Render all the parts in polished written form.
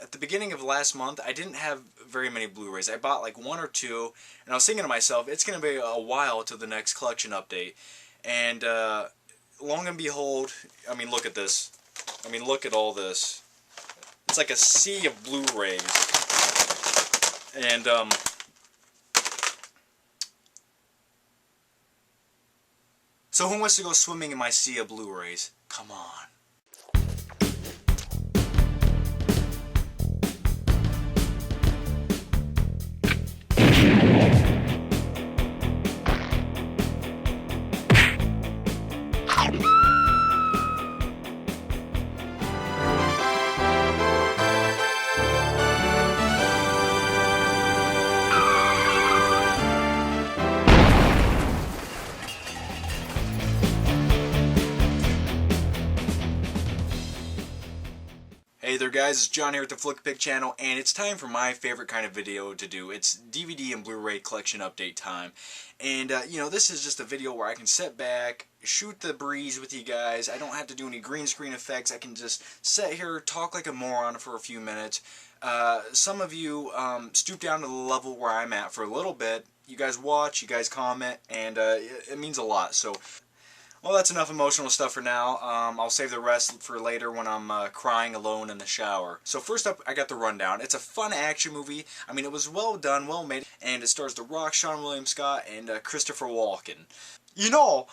at the beginning of last month, I didn't have very many Blu-rays. I bought like one or two, and I was thinking to myself, it's going to be a while till the next collection update. And long and behold, I mean, look at this. I mean, look at all this. It's like a sea of Blu-rays. And so who wants to go swimming in my sea of Blu-rays? Come on. Hey there guys, it's John here at the Flickpick channel, and it's time for my favorite kind of video to do. It's DVD and Blu-ray collection update time. And you know, this is just a video where I can sit back, shoot the breeze with you guys. I don't have to do any green screen effects. I can just sit here, talk like a moron for a few minutes. Some of you stoop down to the level where I'm at for a little bit. You guys watch, you guys comment, and it means a lot. So, well, that's enough emotional stuff for now. I'll save the rest for later when I'm crying alone in the shower. So first up, I got the rundown. It's a fun action movie. I mean, it was well done, well made, and it stars The Rock, Sean William Scott, and Christopher Walken. You know,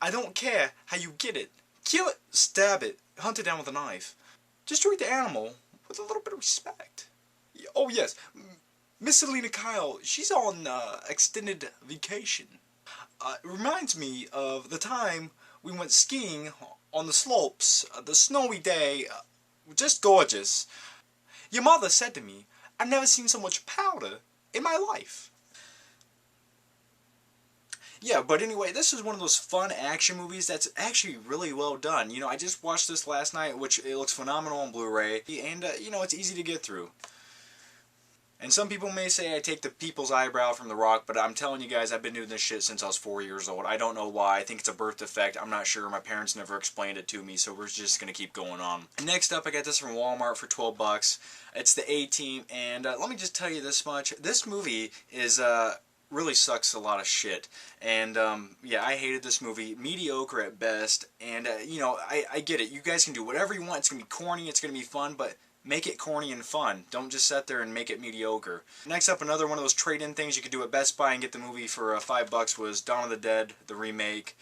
I don't care how you get it. Kill it, stab it, hunt it down with a knife. Just treat the animal with a little bit of respect. Oh yes, Miss Selena Kyle, she's on extended vacation. It reminds me of the time we went skiing on the slopes, the snowy day, just gorgeous. Your mother said to me, I've never seen so much powder in my life. Yeah, but anyway, this is one of those fun action movies that's actually really well done. You know, I just watched this last night, which it looks phenomenal on Blu-ray, and, you know, it's easy to get through. And some people may say I take the people's eyebrow from The Rock, but I'm telling you guys, I've been doing this shit since I was 4 years old. I don't know why. I think it's a birth defect. I'm not sure. My parents never explained it to me, so we're just going to keep going on. Next up, I got this from Walmart for 12 bucks. It's the A-Team, and let me just tell you this much. This movie is really sucks a lot of shit. And yeah, I hated this movie. Mediocre at best. And you know, I get it. You guys can do whatever you want. It's going to be corny. It's going to be fun, but make it corny and fun. Don't just sit there and make it mediocre. Next up, another one of those trade-in things you could do at Best Buy and get the movie for 5 bucks was Dawn of the Dead, the remake.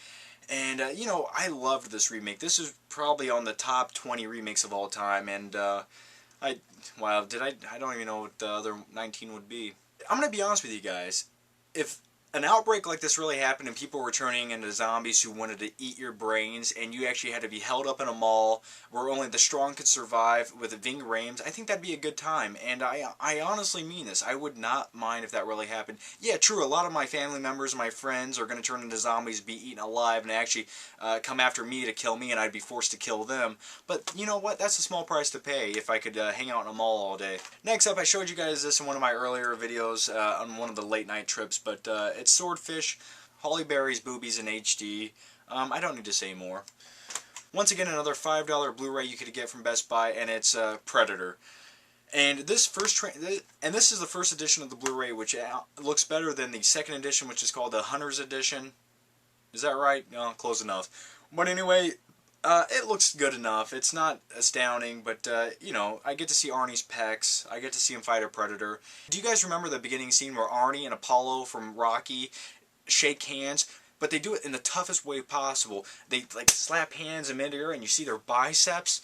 And, you know, I loved this remake. This is probably on the top 20 remakes of all time. And, I don't even know what the other 19 would be. I'm going to be honest with you guys. If an outbreak like this really happened and people were turning into zombies who wanted to eat your brains, and you actually had to be held up in a mall where only the strong could survive with Ving Rhames, I think that'd be a good time. And I honestly mean this. I would not mind if that really happened. Yeah, true, a lot of my family members and my friends are going to turn into zombies, be eaten alive, and actually come after me to kill me, and I'd be forced to kill them. But you know what? That's a small price to pay if I could hang out in a mall all day. Next up, I showed you guys this in one of my earlier videos on one of the late night trips, but it's Swordfish, Halle Berry's Boobies in HD. I don't need to say more. Once again, another $5 Blu-ray you could get from Best Buy, and it's Predator. And this this is the first edition of the Blu-ray, which looks better than the second edition, which is called the Hunter's Edition. Is that right? No, close enough. But anyway, it looks good enough. It's not astounding, but, you know, I get to see Arnie's pecs. I get to see him fight a predator. Do you guys remember the beginning scene where Arnie and Apollo from Rocky shake hands? But they do it in the toughest way possible. They, like, slap hands in midair and you see their biceps.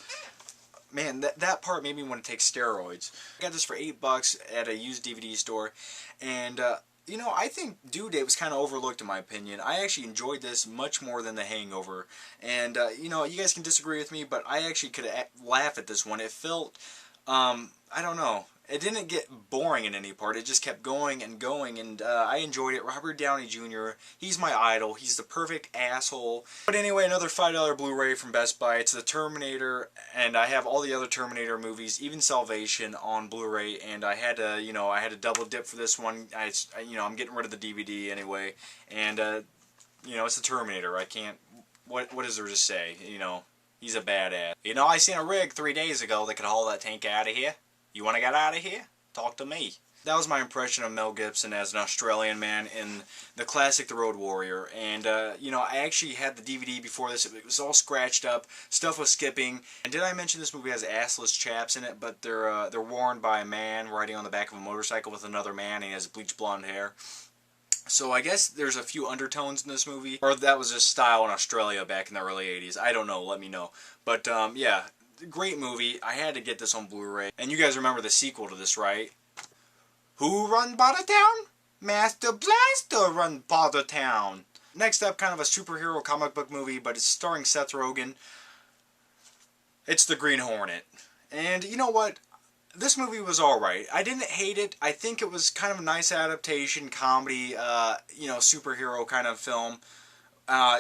Man, that part made me want to take steroids. I got this for 8 bucks at a used DVD store, and, you know, I think Due Date was kind of overlooked in my opinion. I actually enjoyed this much more than The Hangover. And, you know, you guys can disagree with me, but I actually could laugh at this one. It felt, I don't know. It didn't get boring in any part. It just kept going and going, and I enjoyed it. Robert Downey Jr., he's my idol. He's the perfect asshole. But anyway, another $5 Blu-ray from Best Buy. It's the Terminator, and I have all the other Terminator movies, even Salvation, on Blu-ray, and I had to, you know, I had to double dip for this one. You know, I'm getting rid of the DVD anyway, and, you know, it's the Terminator. I can't, what is there to say, you know? He's a badass. You know, I seen a rig 3 days ago that could haul that tank out of here. You want to get out of here? Talk to me. That was my impression of Mel Gibson as an Australian man in the classic The Road Warrior. And, you know, I actually had the DVD before this. It was all scratched up. Stuff was skipping. And did I mention this movie has assless chaps in it? But they're worn by a man riding on the back of a motorcycle with another man, and he has bleached blonde hair. So I guess there's a few undertones in this movie. Or that was just style in Australia back in the early 80s. I don't know. Let me know. But, yeah. Great movie. I had to get this on Blu-ray. And you guys remember the sequel to this, right? Who run Butter Town? Master Blaster run Butter Town. Next up, kind of a superhero comic book movie, but it's starring Seth Rogen. It's The Green Hornet. And you know what? This movie was alright. I didn't hate it. I think it was kind of a nice adaptation, comedy, you know, superhero kind of film.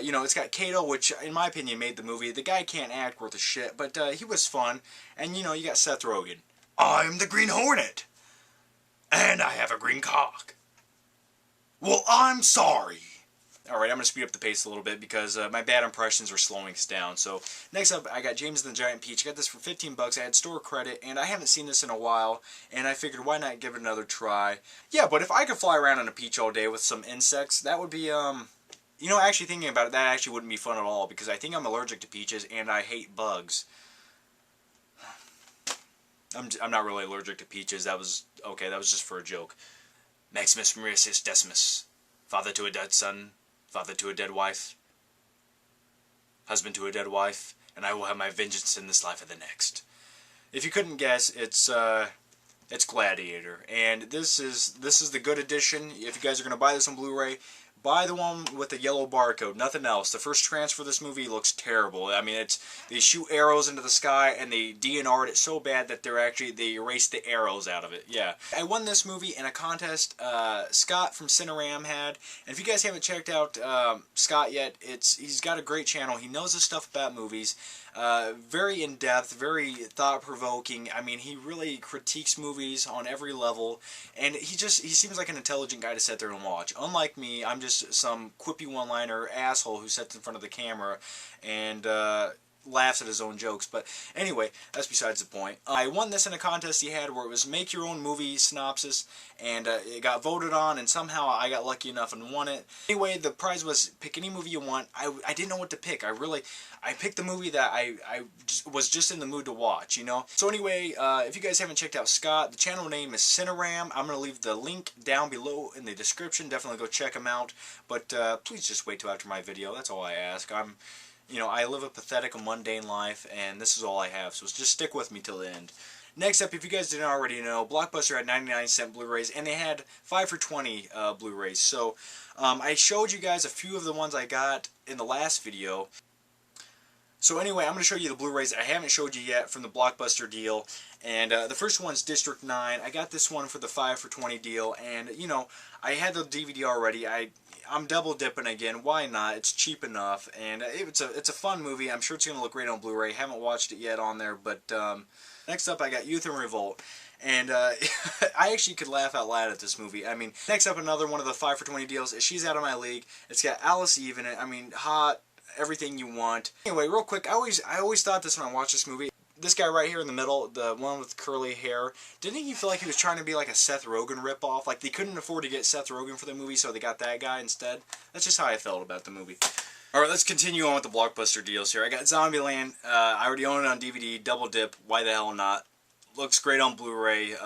You know, it's got Kato, which, in my opinion, made the movie. The guy can't act worth a shit, but he was fun. And, you know, you got Seth Rogen. I'm the Green Hornet. And I have a green cock. Well, I'm sorry. Alright, I'm going to speed up the pace a little bit because my bad impressions are slowing us down. So, next up, I got James and the Giant Peach. I got this for 15 bucks. I had store credit, and I haven't seen this in a while. And I figured, why not give it another try? Yeah, but if I could fly around on a peach all day with some insects, that would be, you know, actually thinking about it, that actually wouldn't be fun at all. Because I think I'm allergic to peaches, and I hate bugs. I'm not really allergic to peaches. That was, okay, that was just for a joke. Maximus Mericis Decimus. Father to a dead son. Father to a dead wife. Husband to a dead wife. And I will have my vengeance in this life or the next. If you couldn't guess, it's Gladiator. And this is the good edition. If you guys are going to buy this on Blu-ray, buy the one with the yellow barcode, nothing else. The first transfer of this movie looks terrible. I mean, they shoot arrows into the sky and they DNR'd it so bad that they erased the arrows out of it. Yeah. I won this movie in a contest Scott from Cineram had. And if you guys haven't checked out Scott yet, he's got a great channel. He knows his stuff about movies. Very in-depth, very thought-provoking. I mean, he really critiques movies on every level, and he seems like an intelligent guy to sit there and watch. Unlike me, I'm just some quippy one-liner asshole who sits in front of the camera and laughs at his own jokes. But anyway, that's besides the point. I won this in a contest he had where it was make your own movie synopsis, and it got voted on, and somehow I got lucky enough and won it. Anyway, the prize was pick any movie you want. I didn't know what to pick. I picked the movie that I was just in the mood to watch, you know? So anyway, if you guys haven't checked out Scott, the channel name is Cineram. I'm going to leave the link down below in the description. Definitely go check him out. But please just wait till after my video. That's all I ask. You know, I live a pathetic and mundane life, and this is all I have. So just stick with me till the end. Next up, if you guys didn't already know, Blockbuster had 99-cent Blu-rays, and they had 5 for 20 Blu-rays. So I showed you guys a few of the ones I got in the last video. So anyway, I'm going to show you the Blu-rays I haven't showed you yet from the Blockbuster deal. And the first one's District 9. I got this one for the 5 for 20 deal, and, you know, I had the DVD already. I'm double dipping again. Why not? It's cheap enough, and it's a fun movie. I'm sure it's going to look great on Blu-ray. Haven't watched it yet on there, but next up I got Youth in Revolt. And I actually could laugh out loud at this movie. I mean, next up another one of the 5 for 20 deals. She's Out of My League. It's got Alice Eve in it. I mean, hot, everything you want. Anyway, real quick, I always thought this when I watched this movie. This guy right here in the middle, the one with curly hair, didn't he feel like he was trying to be like a Seth Rogen ripoff? Like they couldn't afford to get Seth Rogen for the movie, so they got that guy instead? That's just how I felt about the movie. Alright, let's continue on with the Blockbuster deals here. I got Zombieland. I already own it on DVD. Double dip. Why the hell not? Looks great on Blu-ray.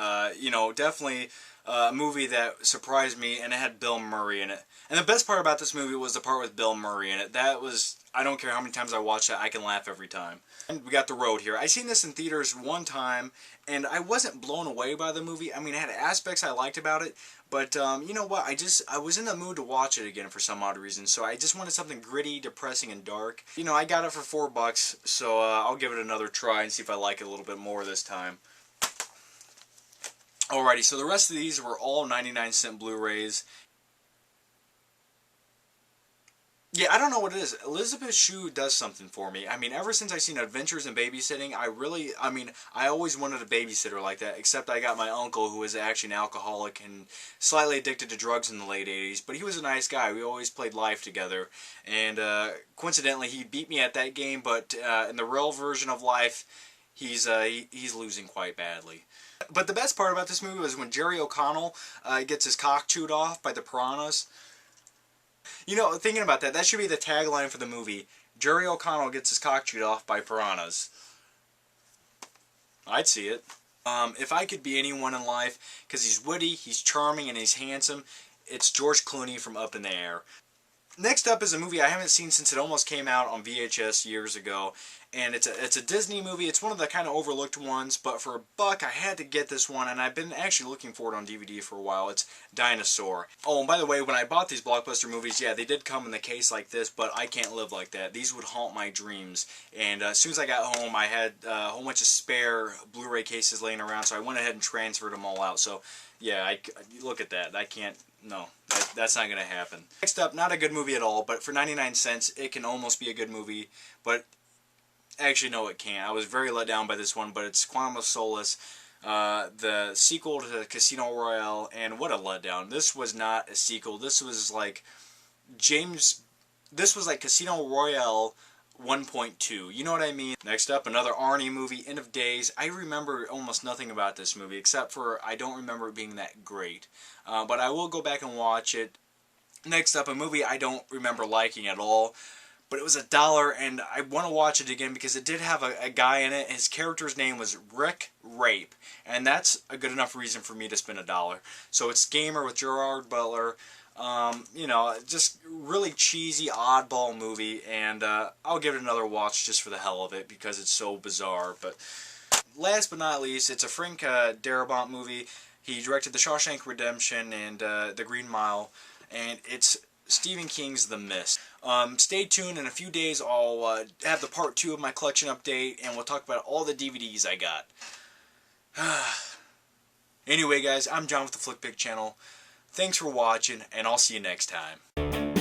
You know, definitely a movie that surprised me, and it had Bill Murray in it. And the best part about this movie was the part with Bill Murray in it. That was, I don't care how many times I watch that, I can laugh every time. And we got The Road here. I seen this in theaters one time, and I wasn't blown away by the movie. I mean, it had aspects I liked about it, but you know what? I was in the mood to watch it again for some odd reason, so I just wanted something gritty, depressing, and dark. You know, I got it for $4, so I'll give it another try and see if I like it a little bit more this time. Alrighty, so the rest of these were all 99-cent Blu-rays. Yeah, I don't know what it is. Elizabeth Shue does something for me. I mean, ever since I seen Adventures in Babysitting, I always wanted a babysitter like that, except I got my uncle who was actually an alcoholic and slightly addicted to drugs in the late 80s, but he was a nice guy. We always played Life together, and coincidentally, he beat me at that game, but in the real version of Life, he's losing quite badly. But the best part about this movie was when Jerry O'Connell gets his cock chewed off by the piranhas. You know, thinking about that, that should be the tagline for the movie. Jerry O'Connell gets his cock chewed off by piranhas. I'd see it. If I could be anyone in life, because he's witty, he's charming, and he's handsome, it's George Clooney from Up in the Air. Next up is a movie I haven't seen since it almost came out on VHS years ago, and it's a Disney movie. It's one of the kind of overlooked ones, but for $1 I had to get this one, and I've been actually looking for it on DVD for a while. It's Dinosaur. Oh, and by the way, when I bought these Blockbuster movies, yeah, they did come in the case like this, but I can't live like that. These would haunt my dreams, and as soon as I got home, I had a whole bunch of spare Blu-ray cases laying around, so I went ahead and transferred them all out. So, yeah, look at that. I can't... No, that's not going to happen. Next up, not a good movie at all, but for 99 cents, it can almost be a good movie, but actually, no, it can't. I was very let down by this one, but it's Quantum of Solace, the sequel to Casino Royale, and what a letdown. This was not a sequel. This was like this was like Casino Royale 1.2. You know what I mean? Next up, another Arnie movie, End of Days. I remember almost nothing about this movie, except for I don't remember it being that great. But I will go back and watch it. Next up, a movie I don't remember liking at all, but it was $1, and I want to watch it again because it did have a guy in it. His character's name was Rick Rape, and that's a good enough reason for me to spend $1. So it's Gamer with Gerard Butler. You know, just really cheesy, oddball movie, and I'll give it another watch just for the hell of it because it's so bizarre. But last but not least, it's a Frank Darabont movie. He directed The Shawshank Redemption and The Green Mile, and it's Stephen King's The Mist. Stay tuned. In a few days I'll have the part 2 of my collection update, and we'll talk about all the DVDs I got. Anyway guys, I'm John with the Flick Pick channel. Thanks for watching, and I'll see you next time.